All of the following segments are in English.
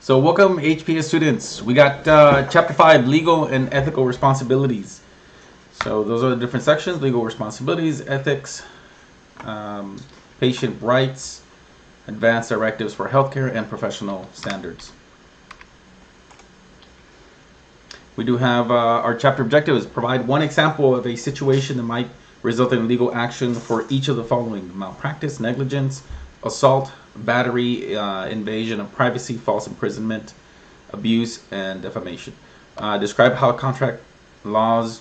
So welcome HPS students. We got chapter 5, legal and ethical responsibilities. So those are the different sections: legal responsibilities, ethics, patient rights, advanced directives for healthcare, and professional standards. We do have our chapter objectives: provide one example of a situation that might result in legal action for each of the following: malpractice, negligence, assault, battery, invasion of privacy, false imprisonment, abuse, and defamation. Describe how contract laws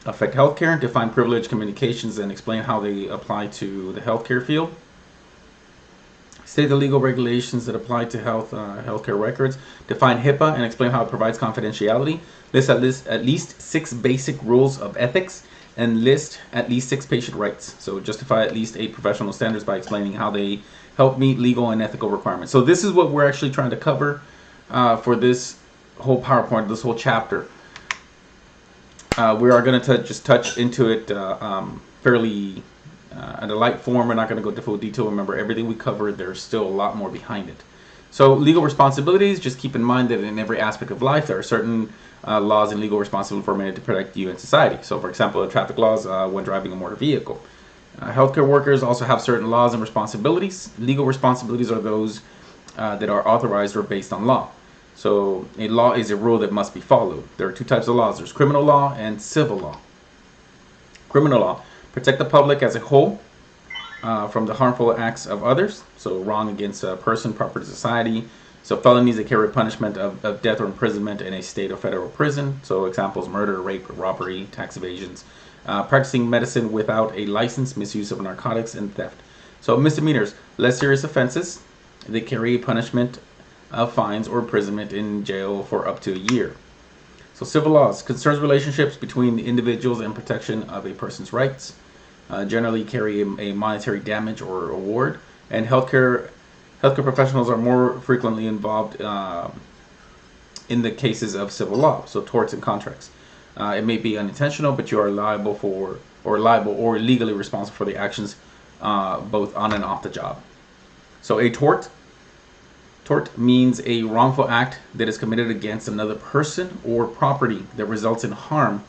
affect healthcare, define privileged communications, and explain how they apply to the healthcare field. State the legal regulations that apply to healthcare records. Define HIPAA and explain how it provides confidentiality. List at least 6 basic rules of ethics and list at least 6 patient rights. So justify at least 8 professional standards by explaining how they help meet legal and ethical requirements. So this is what we're actually trying to cover for this whole PowerPoint, this whole chapter. We are going to just touch into it fairly at a light form. We're not going to go into full detail. Remember, everything we covered, there's still a lot more behind it. So legal responsibilities, just keep in mind that in every aspect of life, there are certain laws and legal responsibilities formulated to protect you and society. So for example, traffic laws when driving a motor vehicle. Healthcare workers also have certain laws and responsibilities. Legal responsibilities are those that are authorized or based on law. So a law is a rule that must be followed. There are 2 types of laws. There's criminal law and civil law. Criminal law: protect the public as a whole from the harmful acts of others. So wrong against a person, property, society. So felonies that carry punishment of death or imprisonment in a state or federal prison. So examples: murder, rape, robbery, tax evasions. Practicing medicine without a license, misuse of narcotics, and theft. So misdemeanors: less serious offenses that carry punishment of fines or imprisonment in jail for up to a year. So civil laws: concerns relationships between individuals and protection of a person's rights. Generally carry a monetary damage or award. And healthcare professionals are more frequently involved in the cases of civil law, so torts and contracts. It may be unintentional, but you are liable or legally responsible for the actions both on and off the job. So a tort means a wrongful act that is committed against another person or property that results in harm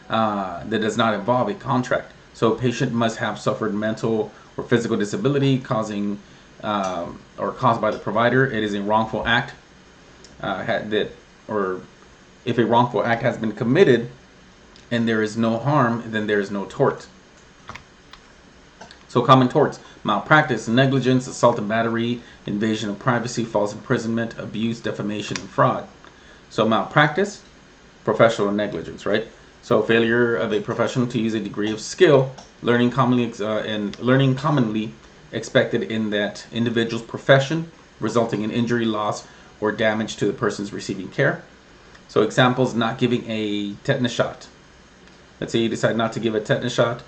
that does not involve a contract. So a patient must have suffered mental or physical disability caused by the provider. It is a wrongful act if a wrongful act has been committed and there is no harm, then there is no tort. So common torts: malpractice, negligence, assault and battery, invasion of privacy, false imprisonment, abuse, defamation, and fraud. So malpractice, professional negligence, right? So failure of a professional to use a degree of skill, learning commonly expected in that individual's profession, resulting in injury, loss, or damage to the persons receiving care. So examples: not giving a tetanus shot. Let's say you decide not to give a tetanus shot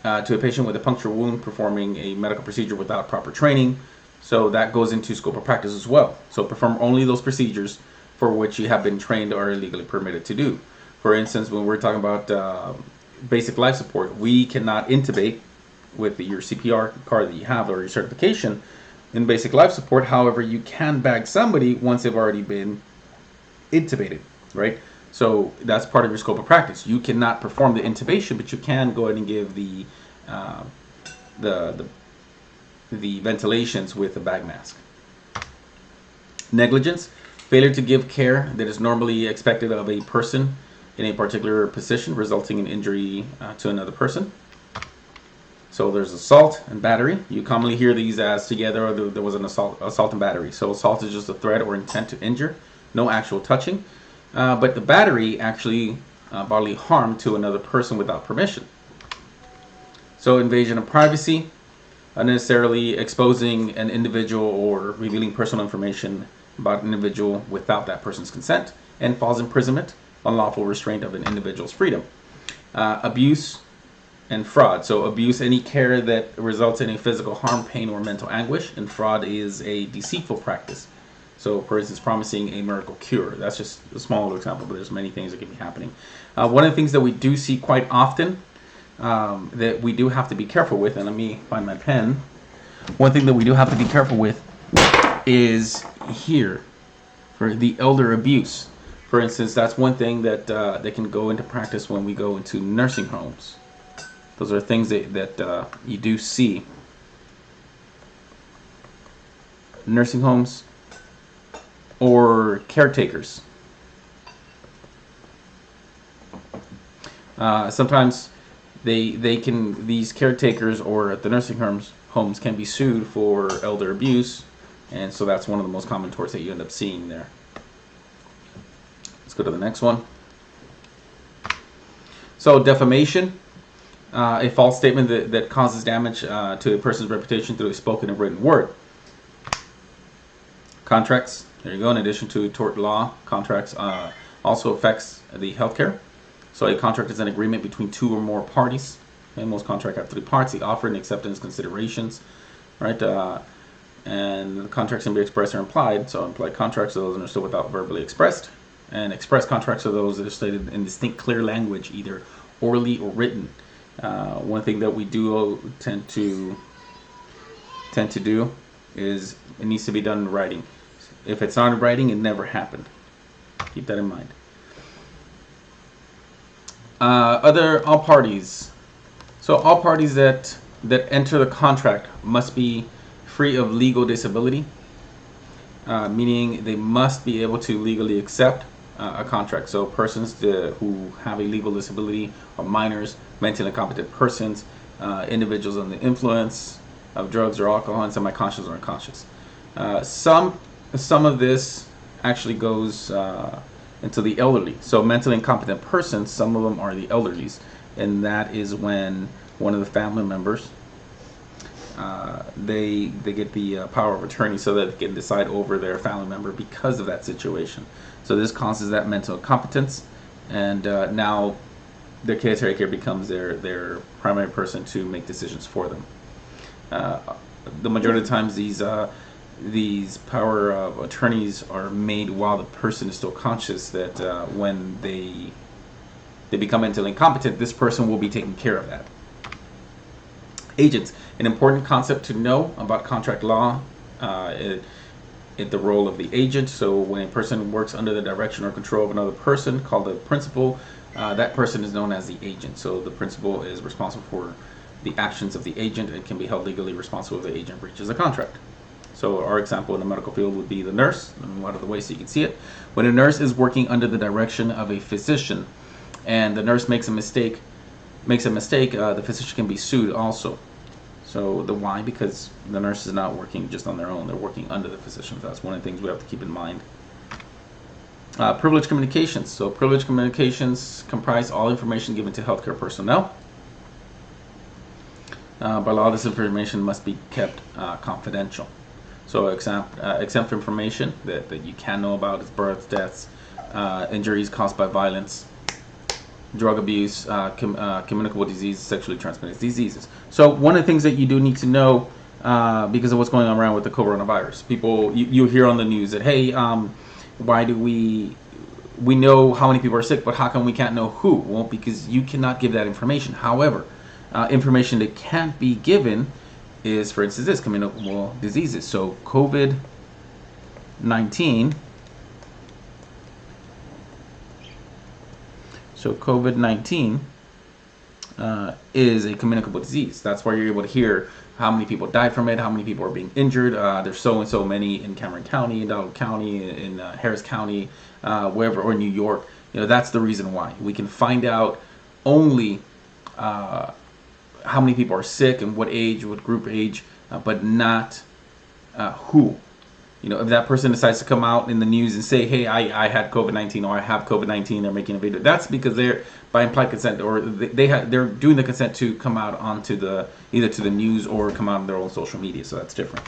to a patient with a puncture wound, performing a medical procedure without proper training. So that goes into scope of practice as well. So perform only those procedures for which you have been trained or are legally permitted to do. For instance, when we're talking about basic life support, we cannot intubate with your CPR card that you have or your certification in basic life support. However, you can bag somebody once they've already been intubated, right? So that's part of your scope of practice. You cannot perform the intubation, but you can go ahead and give the ventilations with a bag mask. Negligence: failure to give care that is normally expected of a person in a particular position, resulting in injury to another person. So there's assault and battery. You commonly hear these as together, or there was an assault and battery. So assault is just a threat or intent to injure, no actual touching. But the battery actually bodily harm to another person without permission. So invasion of privacy: unnecessarily exposing an individual or revealing personal information about an individual without that person's consent. And false imprisonment: unlawful restraint of an individual's freedom. Abuse and fraud: so abuse, any care that results in a physical harm, pain, or mental anguish. And fraud is a deceitful practice. So for instance, promising a miracle cure. That's just a small little example, but there's many things that can be happening. One of the things that we do see quite often that we do have to be careful with, and let me find my pen. One thing that we do have to be careful with is here for the elder abuse. For instance, that's one thing that they can go into practice when we go into nursing homes. Those are things that you do see. Nursing homes or caretakers. Sometimes these caretakers or at the nursing homes can be sued for elder abuse, and so that's one of the most common torts that you end up seeing there. Let's go to the next one. So defamation, a false statement that causes damage to a person's reputation through a spoken and written word. Contracts, there you go. In addition to tort law, contracts also affects the healthcare. So a contract is an agreement between two or more parties. And most contracts have three parts: the offer and acceptance considerations, right? And the contracts can be expressed or implied. So implied contracts are those understood without verbally expressed, and express contracts are those that are stated in distinct, clear language, either orally or written. One thing that we do tend to do is it needs to be done in writing. If it's not in writing, it never happened. Keep that in mind. All parties. So all parties that enter the contract must be free of legal disability, meaning they must be able to legally accept a contract. So persons who have a legal disability are minors, mentally incompetent persons, individuals under the influence of drugs or alcohol, and semi-conscious or unconscious. Some of this actually goes into the elderly. So mentally incompetent persons, some of them are the elderlies, and that is when one of the family members they get the power of attorney so that they can decide over their family member because of that situation. So this causes that mental incompetence, and now their caretaker becomes their primary person to make decisions for them. The majority of the times these power of attorneys are made while the person is still conscious, that when they become mentally incompetent, this person will be taking care of that. Agents, an important concept to know about contract law, the role of the agent. So when a person works under the direction or control of another person called the principal, that person is known as the agent. So the principal is responsible for the actions of the agent and can be held legally responsible if the agent breaches a contract. So our example in the medical field would be the nurse. Let me move out of the way so you can see it. When a nurse is working under the direction of a physician and the nurse makes a mistake, the physician can be sued also. So the why? Because the nurse is not working just on their own. They're working under the physician. That's one of the things we have to keep in mind. Privileged communications. So privileged communications comprise all information given to healthcare personnel. By law, this information must be kept confidential. So exempt information that you can know about is births, deaths, injuries caused by violence, drug abuse, communicable diseases, sexually transmitted diseases. So one of the things that you do need to know, because of what's going on around with the coronavirus, people, you hear on the news that, hey, why do we know how many people are sick, but how come we can't know who? Well, because you cannot give that information. However, information that can't be given is, for instance, this communicable diseases. So COVID-19. So COVID-19 is a communicable disease. That's why you're able to hear how many people died from it, how many people are being injured. There's so and so many in Cameron County, in Donald County, in Harris County, wherever, or New York. That's the reason why. We can find out only how many people are sick and what age, what group age, but not who. If that person decides to come out in the news and say, hey, I had COVID-19 or I have COVID-19, they're making a video. That's because they're, by implied consent, or they're doing the consent to come out onto either to the news or come out on their own social media. So that's different.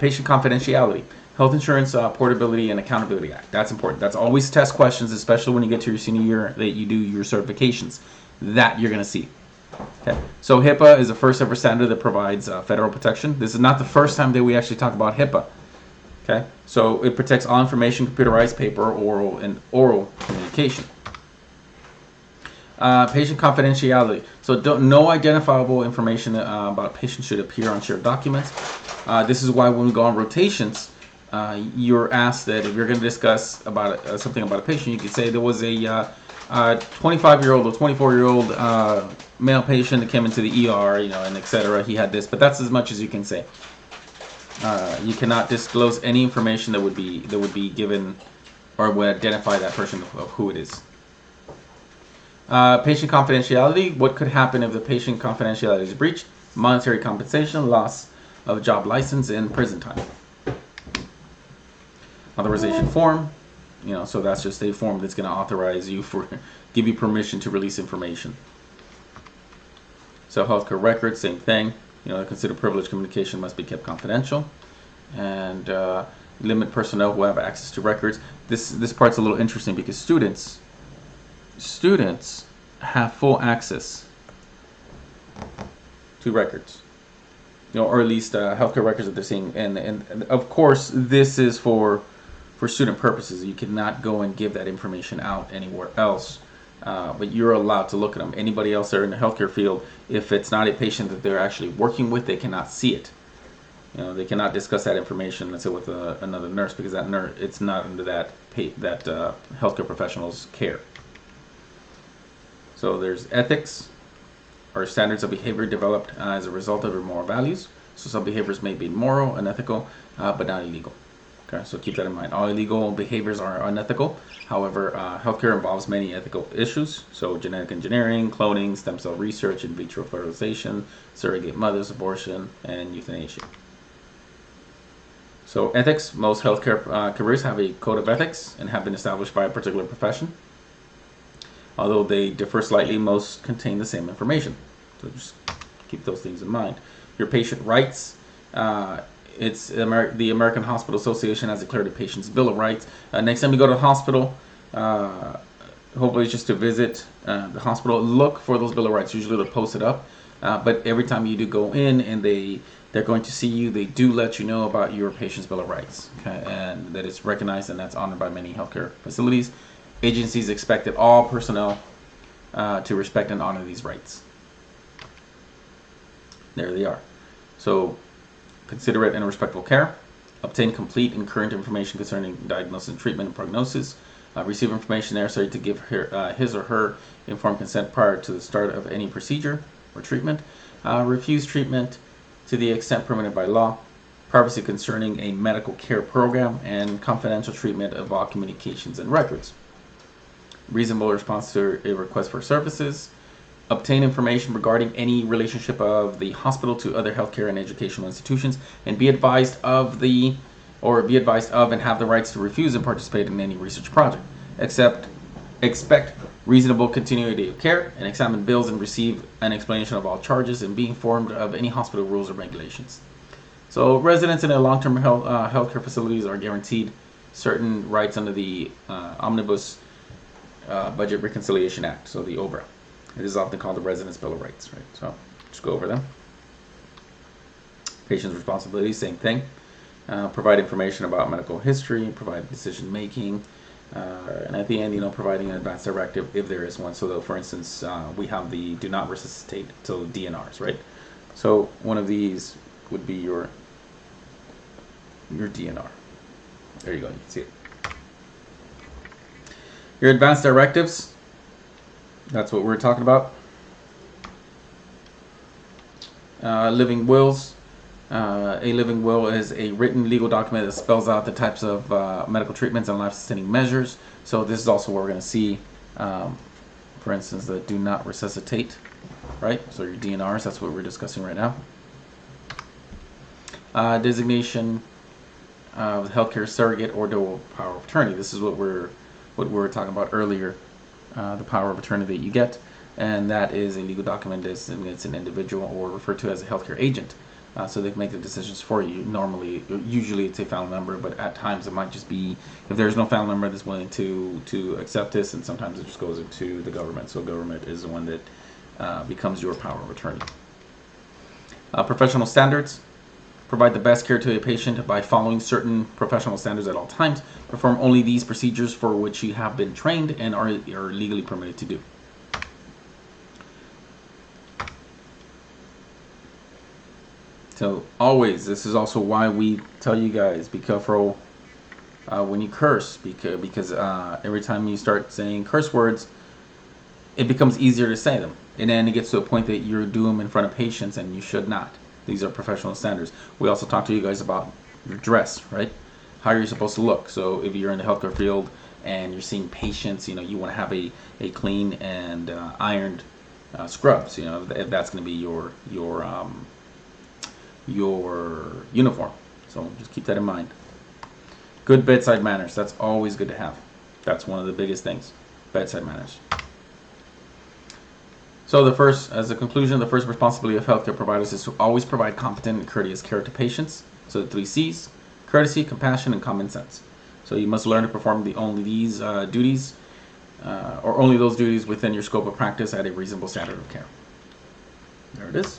Patient confidentiality. Health Insurance Portability and Accountability Act. That's important. That's always test questions, especially when you get to your senior year that you do your certifications. That you're going to see. Okay. So HIPAA is the first ever standard that provides federal protection. This is not the first time that we actually talk about HIPAA. Okay. So it protects all information, computerized, paper, oral communication. Patient confidentiality. So no identifiable information about a patient should appear on shared documents. This is why when we go on rotations, you're asked that if you're going to discuss about something about a patient, you could say there was a 25-year-old or 24-year-old male patient that came into the ER, and etc. He had this, but that's as much as you can say. You cannot disclose any information that would be given or would identify that person of who it is. Patient confidentiality. What could happen if the patient confidentiality is breached? Monetary compensation, loss of job license, and prison time. Authorization form. So that's just a form that's going to authorize you give you permission to release information. So healthcare records, same thing. Considered privileged communication must be kept confidential, and limit personnel who have access to records. This part's a little interesting because students have full access to records, or at least healthcare records that they're seeing. And of course, this is for student purposes. You cannot go and give that information out anywhere else, but you're allowed to look at them. Anybody else there in the healthcare field, if it's not a patient that they're actually working with, they cannot see it. They cannot discuss that information, let's say, with another nurse, because that nurse, it's not under that healthcare professional's care. So there's ethics, or standards of behavior developed as a result of your moral values. So some behaviors may be moral, unethical, but not illegal. Okay, so keep that in mind. All illegal behaviors are unethical. However, healthcare involves many ethical issues. So genetic engineering, cloning, stem cell research, in vitro fertilization, surrogate mothers, abortion, and euthanasia. So ethics. Most healthcare careers have a code of ethics and have been established by a particular profession. Although they differ slightly, most contain the same information. So just keep those things in mind. Your patient rights. It's the American Hospital Association has declared a patient's Bill of Rights. Next time you go to the hospital, hopefully it's just to visit the hospital, look for those Bill of Rights. Usually they'll post it up. But every time you do go in and they're going to see you, they do let you know about your patient's Bill of Rights. Okay? And that it's recognized and that's honored by many healthcare facilities. Agencies expect that all personnel to respect and honor these rights. There they are. So, considerate and respectful care. Obtain complete and current information concerning diagnosis and treatment and prognosis. Receive information necessary to give his or her informed consent prior to the start of any procedure or treatment. Refuse treatment to the extent permitted by law. Privacy concerning a medical care program, and confidential treatment of all communications and records. Reasonable response to a request for services. Obtain information regarding any relationship of the hospital to other healthcare and educational institutions, and be advised of and have the rights to refuse and participate in any research project. Expect reasonable continuity of care, and examine bills and receive an explanation of all charges, and be informed of any hospital rules or regulations. So residents in a long-term healthcare facilities are guaranteed certain rights under the Omnibus Budget Reconciliation Act, so the OBRA. It is often called the Residents' Bill of Rights, right? So just go over them. Patient's responsibilities, same thing. Provide information about medical history, provide decision making, and at the end, providing an advance directive if there is one. So, for instance, we have the do not resuscitate till DNRs, right? So one of these would be your DNR. There you go. You can see it. Your advance directives. That's what we're talking about. Living wills. A living will is a written legal document that spells out the types of medical treatments and life-sustaining measures. So this is also where we're going to see, for instance, the do not resuscitate, right? So your DNRs, that's what we're discussing right now. Designation of healthcare surrogate or dual power of attorney. This is what we were talking about earlier. The power of attorney that you get, and that is a legal document that designates an individual or referred to as a healthcare agent, so they can make the decisions for you. Usually it's a family member, but at times it might just be if there's no family member that's willing to accept this, and sometimes it just goes into the government. So government is the one that becomes your power of attorney. Professional standards. Provide the best care to a patient by following certain professional standards at all times. Perform only these procedures for which you have been trained and are legally permitted to do. So always, this is also why we tell you guys, be careful when you curse, because every time you start saying curse words, it becomes easier to say them. And then it gets to a point that you're doing them in front of patients, and you should not. These are professional standards. We also talk to you guys about your dress, right? How you're supposed to look. So if you're in the healthcare field and you're seeing patients, you want to have a clean and ironed scrubs. If that's going to be your uniform. So just keep that in mind. Good bedside manners. That's always good to have. That's one of the biggest things. Bedside manners. So as a conclusion, the first responsibility of healthcare providers is to always provide competent and courteous care to patients. So the 3 C's: courtesy, compassion, and common sense. So you must learn to perform only these duties, or only those duties within your scope of practice at a reasonable standard of care. There it is.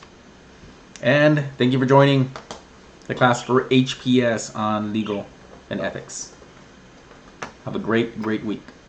And thank you for joining the class for HPS on legal and ethics. Have a great week.